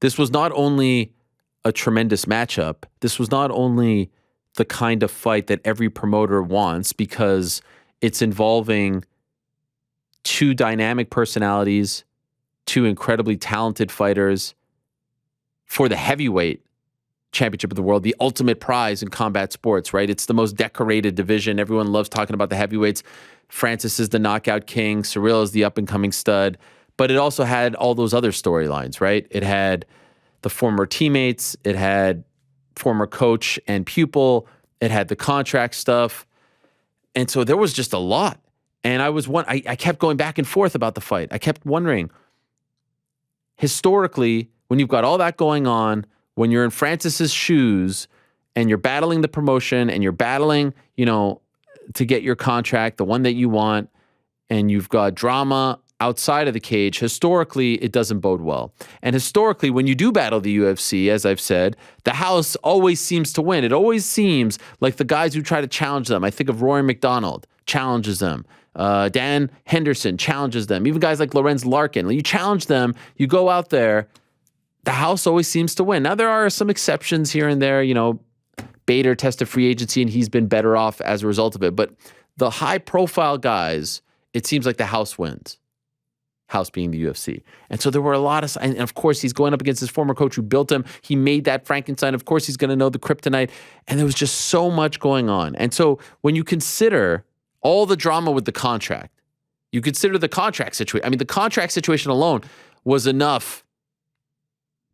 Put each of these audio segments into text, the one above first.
This was not only a tremendous matchup, this was not only the kind of fight that every promoter wants because it's involving two dynamic personalities, two incredibly talented fighters for the heavyweight championship of the world, the ultimate prize in combat sports, right? It's the most decorated division. Everyone loves talking about the heavyweights. Francis is the knockout king. Cyril is the up-and-coming stud. But it also had all those other storylines, right? It had the former teammates. It had former coach and pupil. It had the contract stuff. And so there was just a lot. And I kept going back and forth about the fight. I kept wondering, historically, when you've got all that going on, when you're in Francis's shoes and you're battling the promotion and you're battling, to get your contract, the one that you want, and you've got drama outside of the cage, historically, it doesn't bode well. And historically, when you do battle the UFC, as I've said, the house always seems to win. It always seems like the guys who try to challenge them, I think of Rory McDonald, challenges them. Dan Henderson challenges them. Even guys like Lorenz Larkin. You challenge them, you go out there, the house always seems to win. Now, there are some exceptions here and there. Bader tested free agency and he's been better off as a result of it. But the high-profile guys, it seems like the house wins. House being the UFC. And so there were a lot of, and of course, he's going up against his former coach who built him. He made that Frankenstein. Of course, he's going to know the kryptonite. And there was just so much going on. And so when you consider all the drama with the contract, you consider the contract situation. I mean, the contract situation alone was enough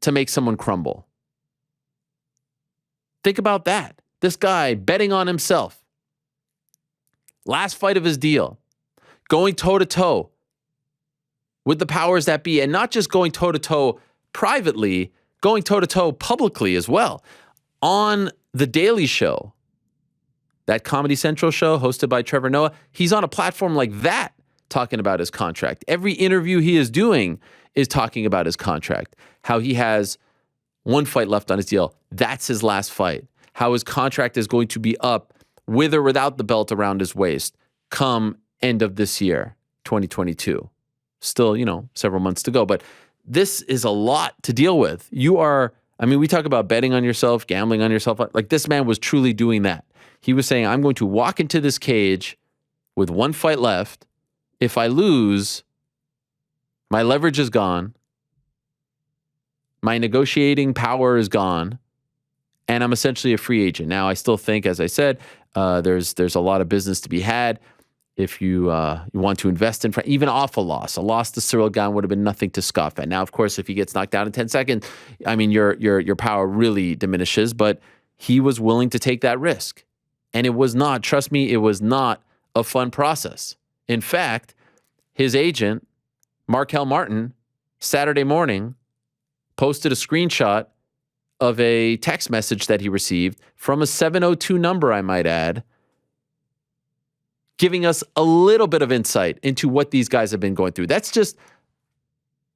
to make someone crumble. Think about that. This guy betting on himself. Last fight of his deal. Going toe-to-toe with the powers that be. And not just going toe-to-toe privately, going toe-to-toe publicly as well. On The Daily Show, that Comedy Central show hosted by Trevor Noah, he's on a platform like that talking about his contract. Every interview he is doing is talking about his contract. How he has one fight left on his deal. That's his last fight. How his contract is going to be up with or without the belt around his waist come end of this year, 2022. Still, several months to go. But this is a lot to deal with. We talk about betting on yourself, gambling on yourself. Like, this man was truly doing that. He was saying, I'm going to walk into this cage with one fight left. If I lose, my leverage is gone. My negotiating power is gone. And I'm essentially a free agent. Now, I still think, as I said, there's a lot of business to be had. If you want to invest in, even off a loss to Cyril Gane would have been nothing to scoff at. Now, of course, if he gets knocked down in 10 seconds, your power really diminishes. But he was willing to take that risk. And it was not, trust me, it was not a fun process. In fact, his agent, Markel Martin, Saturday morning, posted a screenshot of a text message that he received from a 702 number, I might add, giving us a little bit of insight into what these guys have been going through. That's just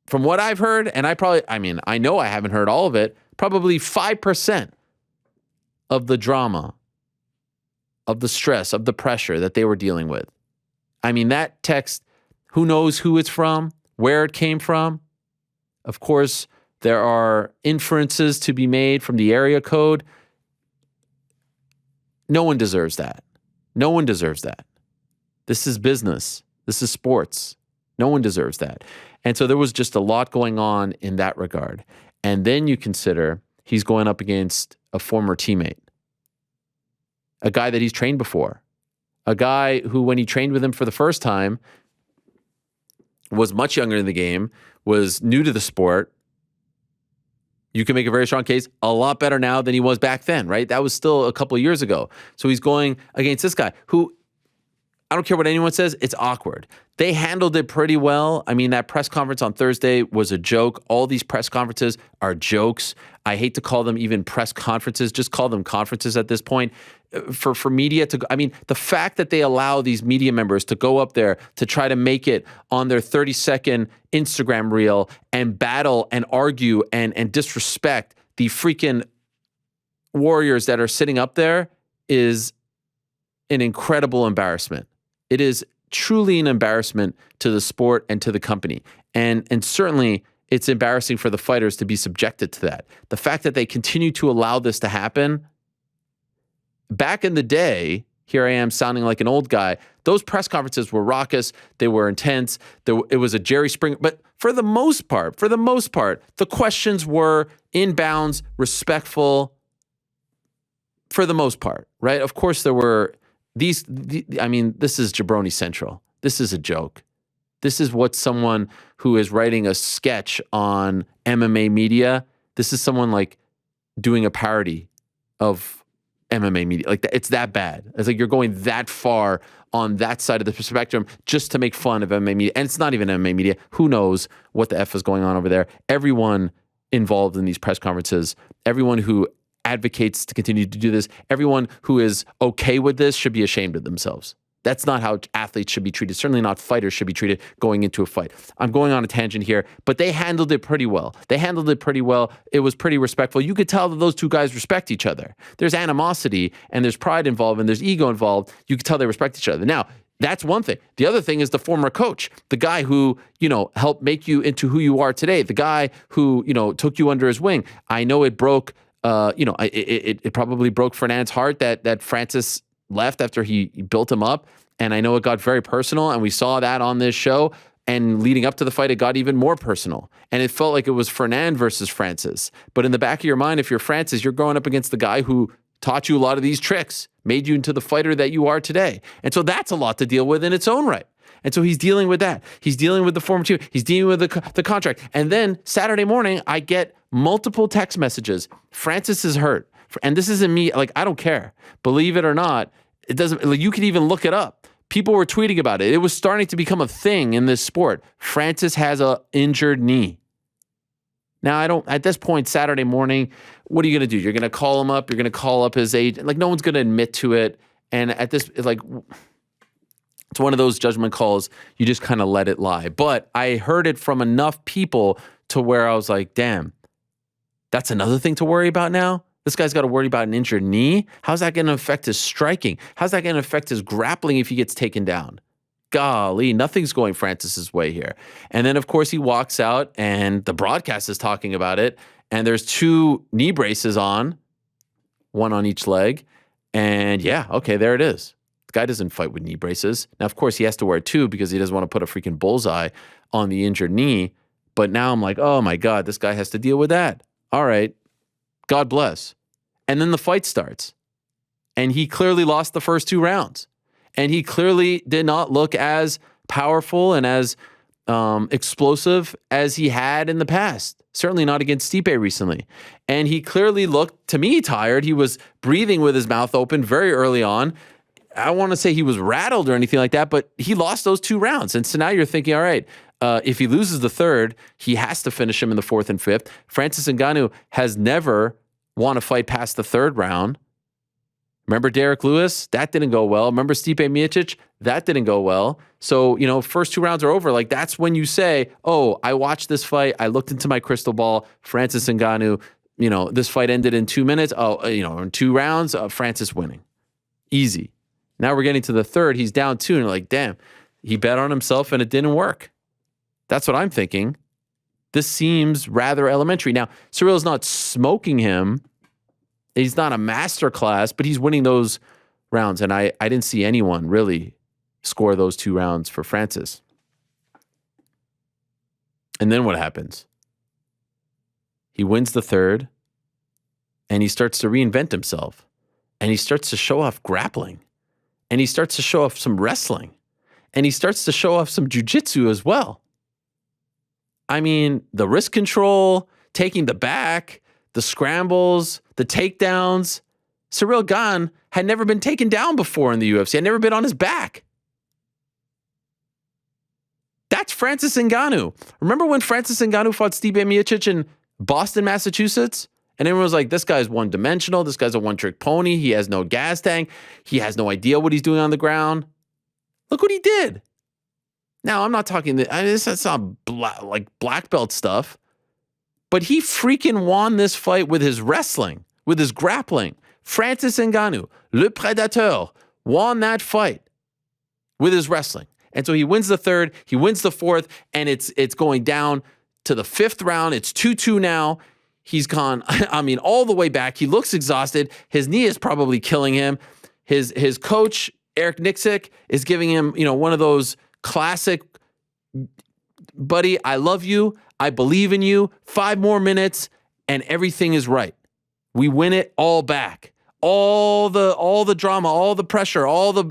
from what I've heard, and I know I haven't heard all of it, probably 5% of the drama, of the stress, of the pressure that they were dealing with. That text, who knows who it's from, where it came from. Of course, there are inferences to be made from the area code. No one deserves that. No one deserves that. This is business. This is sports. No one deserves that. And so there was just a lot going on in that regard. And then you consider he's going up against a former teammate, a guy that he's trained before, a guy who, when he trained with him for the first time, was much younger in the game, was new to the sport. You can make a very strong case, a lot better now than he was back then, right? That was still a couple of years ago. So he's going against this guy who, I don't care what anyone says, it's awkward. They handled it pretty well. That press conference on Thursday was a joke. All these press conferences are jokes. I hate to call them even press conferences. Just call them conferences at this point. For media to, the fact that they allow these media members to go up there to try to make it on their 30-second Instagram reel and battle and argue and disrespect the freaking warriors that are sitting up there is an incredible embarrassment. It is truly an embarrassment to the sport and to the company. And certainly it's embarrassing for the fighters to be subjected to that. The fact that they continue to allow this to happen, back in the day, here I am sounding like an old guy, those press conferences were raucous, they were intense, it was a Jerry Springer, but for the most part, the questions were in bounds, respectful, for the most part, right? Of course, there were this is Jabroni Central. This is a joke. This is what someone who is writing a sketch on MMA media, this is someone like doing a parody of MMA media. Like, it's that bad. It's like you're going that far on that side of the spectrum just to make fun of MMA media. And it's not even MMA media. Who knows what the F is going on over there? Everyone involved in these press conferences, everyone who advocates to continue to do this, everyone who is okay with this should be ashamed of themselves. That's not how athletes should be treated. Certainly not fighters should be treated going into a fight. I'm going on a tangent here, but they handled it pretty well. It was pretty respectful. You could tell that those two guys respect each other. There's animosity and there's pride involved and there's ego involved. You could tell they respect each other. Now, that's one thing. The other thing is the former coach, the guy who, helped make you into who you are today, the guy who, took you under his wing. I know it broke, it probably broke Fernand's heart that Francis left after he built him up. And I know it got very personal, and we saw that on this show. And leading up to the fight, it got even more personal. And it felt like it was Fernand versus Francis. But in the back of your mind, if you're Francis, you're going up against the guy who taught you a lot of these tricks, made you into the fighter that you are today. And so that's a lot to deal with in its own right. And so he's dealing with that. He's dealing with the former team. He's dealing with the contract. And then Saturday morning, I get multiple text messages. Francis is hurt. And this isn't me. Like, I don't care. Believe it or not, it doesn't, like, you can even look it up. People were tweeting about it. It was starting to become a thing in this sport. Francis has an injured knee. Now, at this point, Saturday morning, what are you going to do? You're going to call him up. You're going to call up his agent. Like, no one's going to admit to it. And at this, it's one of those judgment calls. You just kind of let it lie. But I heard it from enough people to where I was like, damn, that's another thing to worry about now? This guy's got to worry about an injured knee? How's that going to affect his striking? How's that going to affect his grappling if he gets taken down? Golly, nothing's going Francis's way here. And then, of course, he walks out, and the broadcast is talking about it, and there's 2 knee braces on, one on each leg, and yeah, okay, there it is. The guy doesn't fight with knee braces. Now, of course, he has to wear 2 because he doesn't want to put a freaking bullseye on the injured knee, but now I'm like, oh my God, this guy has to deal with that. All right. God bless. And then the fight starts. And he clearly lost the first 2 rounds. And he clearly did not look as powerful and as explosive as he had in the past. Certainly not against Stipe recently. And he clearly looked, to me, tired. He was breathing with his mouth open very early on. I don't want to say he was rattled or anything like that, but he lost those 2 rounds. And so now you're thinking, all right, if he loses the 3rd, he has to finish him in the 4th and 5th. Francis Ngannou has never won a fight past the 3rd round. Remember Derek Lewis? That didn't go well. Remember Stipe Miocic? That didn't go well. So, first 2 rounds are over. Like, that's when you say, oh, I watched this fight. I looked into my crystal ball. Francis Ngannou, this fight ended in 2 minutes. Oh, in 2 rounds, Francis winning. Easy. Now we're getting to the 3rd. He's down 2, and you're like, damn, he bet on himself and it didn't work. That's what I'm thinking. This seems rather elementary. Now, Cyril's not smoking him. He's not a masterclass, but he's winning those rounds. And I didn't see anyone really score those 2 rounds for Francis. And then what happens? He wins the 3rd, and he starts to reinvent himself. And he starts to show off grappling. And he starts to show off some wrestling. And he starts to show off some jiu-jitsu as well. I mean, the wrist control, taking the back, the scrambles, the takedowns. Ciryl Gane had never been taken down before in the UFC. Had never been on his back. That's Francis Ngannou. Remember when Francis Ngannou fought Stipe Miocic in Boston, Massachusetts? And everyone was like, this guy's one-dimensional. This guy's a one-trick pony. He has no gas tank. He has no idea what he's doing on the ground. Look what he did. Now, I'm not talking, that's not like black belt stuff, but he freaking won this fight with his wrestling, with his grappling. Francis Ngannou, Le Predateur, won that fight with his wrestling. And so he wins the 3rd, he wins the 4th, and it's going down to the 5th round. It's 2-2 now. He's gone, I mean, all the way back. He looks exhausted. His knee is probably killing him. His coach, Eric Nixick, is giving him, one of those classic, buddy, I love you. I believe in you. 5 more minutes and everything is right. We win it all back. All the drama, all the pressure, all all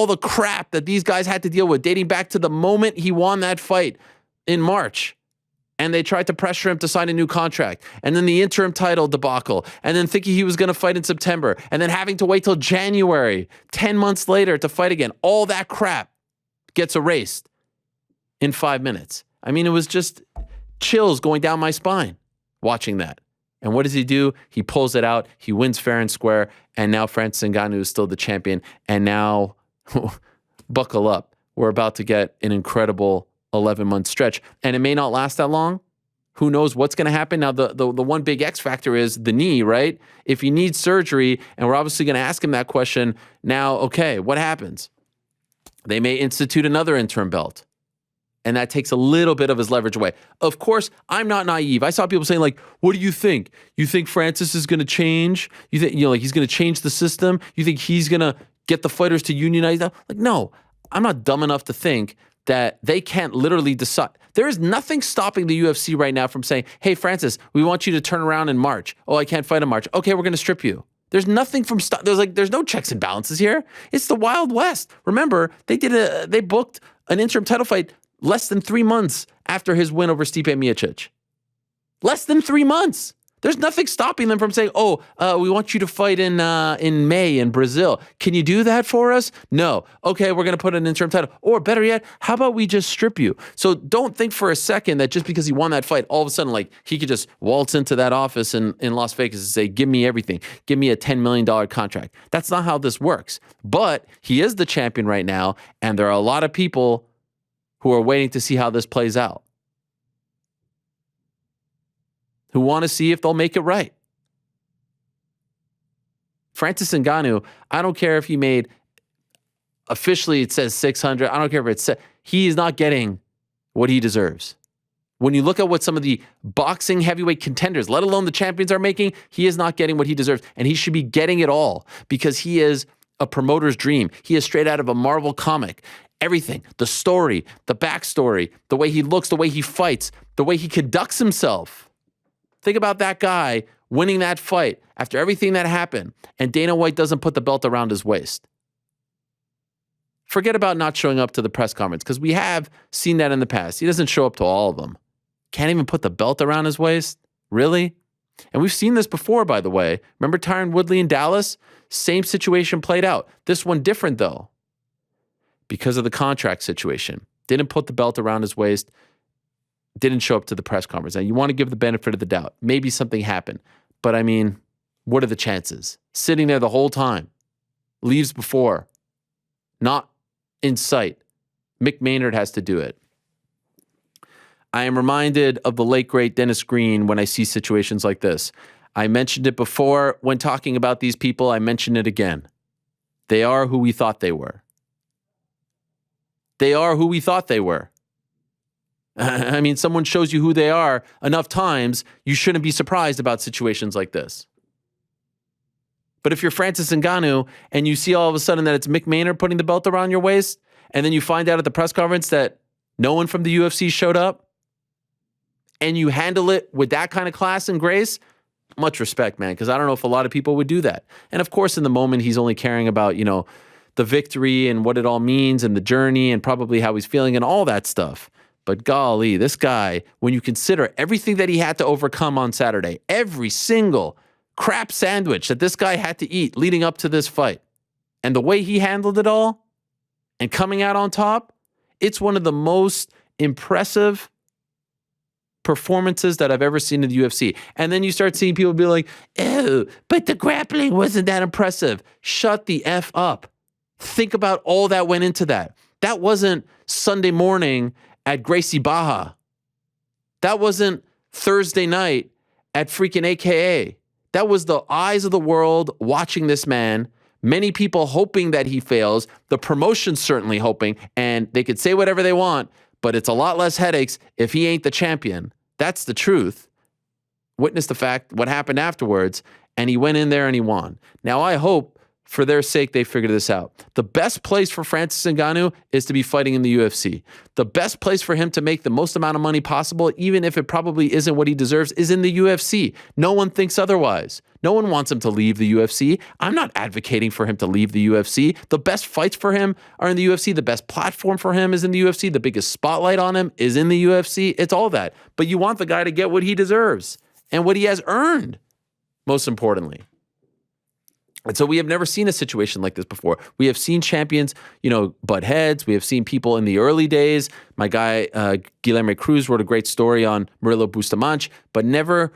the crap that these guys had to deal with dating back to the moment he won that fight in March. And they tried to pressure him to sign a new contract. And then the interim title debacle. And then thinking he was going to fight in September. And then having to wait till January, 10 months later to fight again. All that crap gets erased in 5 minutes. I mean, it was just chills going down my spine watching that. And what does he do? He pulls it out. He wins fair and square. And now Francis Ngannou is still the champion. And now, buckle up. We're about to get an incredible 11-month stretch. And it may not last that long. Who knows what's going to happen? Now, the one big X factor is the knee, right? If he needs surgery, and we're obviously going to ask him that question, now, okay, what happens? They may institute another interim belt. And that takes a little bit of his leverage away. Of course, I'm not naive. I saw people saying, like, what do you think? You think Francis is going to change? You think, like, he's going to change the system? You think he's going to get the fighters to unionize? Like, no, I'm not dumb enough to think that they can't literally decide. There is nothing stopping the UFC right now from saying, hey, Francis, we want you to turn around in March. Oh, I can't fight in March. Okay, we're going to strip you. There's nothing from there's no checks and balances here. It's the Wild West. Remember, they booked an interim title fight less than 3 months after his win over Stipe Miocic. Less than 3 months. There's nothing stopping them from saying, we want you to fight in May in Brazil. Can you do that for us? No. Okay, we're going to put an interim title. Or better yet, how about we just strip you? So don't think for a second that just because he won that fight, all of a sudden, like, he could just waltz into that office in Las Vegas and say, give me everything. Give me a $10 million contract. That's not how this works. But he is the champion right now, and there are a lot of people who are waiting to see how this plays out, who want to see if they'll make it right. Francis Ngannou, I don't care if he made, officially it says 600, I don't care if it's, he is not getting what he deserves. When you look at what some of the boxing heavyweight contenders, let alone the champions, are making, he is not getting what he deserves, and he should be getting it all because he is a promoter's dream. He is straight out of a Marvel comic. Everything, the story, the backstory, the way he looks, the way he fights, the way he conducts himself. Think about that guy winning that fight after everything that happened, and Dana White doesn't put the belt around his waist. Forget about not showing up to the press conference, because we have seen that in the past. He doesn't show up to all of them. Can't even put the belt around his waist? Really? And we've seen this before, by the way. Remember Tyron Woodley in Dallas? Same situation played out. This one different, though, because of the contract situation. Didn't put the belt around his waist. Didn't show up to the press conference. Now, you want to give the benefit of the doubt. Maybe something happened. But, I mean, what are the chances? Sitting there the whole time. Leaves before. Not in sight. Mick Maynard has to do it. I am reminded of the late, great Dennis Green when I see situations like this. I mentioned it before when talking about these people. I mention it again. They are who we thought they were. They are who we thought they were. I mean, someone shows you who they are enough times, you shouldn't be surprised about situations like this. But if you're Francis Ngannou and you see all of a sudden that it's Mick Maynard putting the belt around your waist, and then you find out at the press conference that no one from the UFC showed up, and you handle it with that kind of class and grace, much respect, man, because I don't know if a lot of people would do that. And of course, in the moment, he's only caring about, the victory and what it all means and the journey and probably how he's feeling and all that stuff. But golly, this guy, when you consider everything that he had to overcome on Saturday, every single crap sandwich that this guy had to eat leading up to this fight, and the way he handled it all and coming out on top, it's one of the most impressive performances that I've ever seen in the UFC. And then you start seeing people be like, ew, but the grappling wasn't that impressive. Shut the F up. Think about all that went into that. That wasn't Sunday morning at Gracie Barra. That wasn't Thursday night at freaking AKA. That was the eyes of the world watching this man. Many people hoping that he fails. The promotion certainly hoping. And they could say whatever they want. but it's a lot less headaches if he ain't the champion. That's the truth. Witness the fact, what happened afterwards, and he went in there and he won. Now, I hope for their sake they figured this out. The best place for Francis Ngannou is to be fighting in the UFC. The best place for him to make the most amount of money possible, even if it probably isn't what he deserves, is in the UFC. No one thinks otherwise. No one wants him to leave the UFC. I'm not advocating for him to leave the UFC. The best fights for him are in the UFC. The best platform for him is in the UFC. The biggest spotlight on him is in the UFC. It's all that. But you want the guy to get what he deserves and what he has earned, most importantly. And so we have never seen a situation like this before. We have seen champions, butt heads. We have seen people in the early days. My guy, Guilherme Cruz, wrote a great story on Murilo Bustamante, but never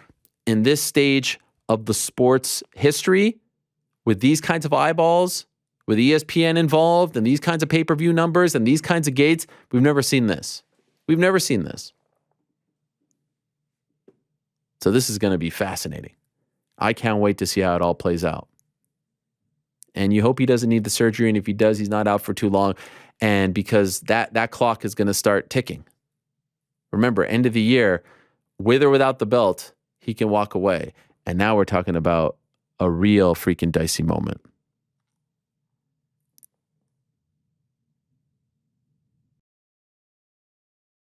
in this stage of the sport's history with these kinds of eyeballs, with ESPN involved and these kinds of pay-per-view numbers and these kinds of gates. We've never seen this. We've never seen this. So this is going to be fascinating. I can't wait to see how it all plays out. And you hope he doesn't need the surgery. And if he does, he's not out for too long. And because that clock is going to start ticking. Remember, end of the year, with or without the belt, he can walk away. And now we're talking about a real freaking dicey moment.